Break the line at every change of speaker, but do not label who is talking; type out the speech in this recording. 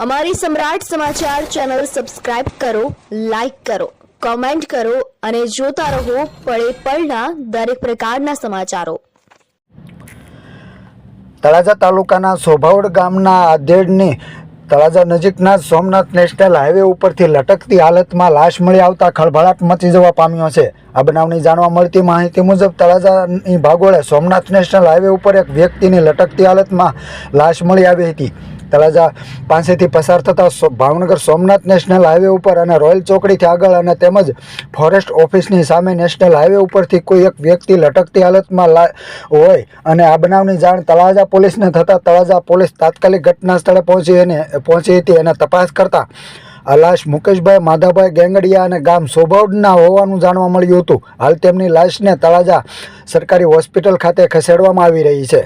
અમારી સમ્રાટ સમાચાર ચેનલ સબસ્ક્રાઇબ કરો, લાઈક કરો, કોમેન્ટ કરો અને જોતા રહો પળે પળના દરેક પ્રકારના સમાચારો।
તળાજા તાલુકાના સોભાવડ ગામના આધેડની તળાજા નજીકના સોમનાથ નેશનલ હાઈવે ઉપરથી લટકતી હાલતમાં લાશ મળી આવતા ખળભળાટ મચી જવા પામ્યો છે। આ બનાવની જાણવા મળતી માહિતી મુજબ તળાજાની ભાગોળે સોમનાથ નેશનલ હાઈવે ઉપર એક વ્યક્તિની લટકતી હાલતમાં લાશ મળી આવી હતી। તળાજા પાસેથી પસાર થતા ભાવનગર સોમનાથ નેશનલ હાઈવે ઉપર અને રોયલ ચોકડીથી આગળ અને તેમજ ફોરેસ્ટ ઓફિસની સામે નેશનલ હાઈવે ઉપરથી કોઈ એક વ્યક્તિ લટકતી હાલતમાં હોય અને આ બનાવની જાણ તળાજા પોલીસને થતાં તળાજા પોલીસ તાત્કાલિક ઘટના સ્થળે પહોંચી હતી અને તપાસ કરતા આ લાશ મુકેશભાઈ માધાભાઈ ગેંગડિયા અને ગામ સોભાવડના હોવાનું જાણવા મળ્યું હતું। હાલ તેમની લાશને તળાજા સરકારી હોસ્પિટલ ખાતે ખસેડવામાં આવી રહી છે।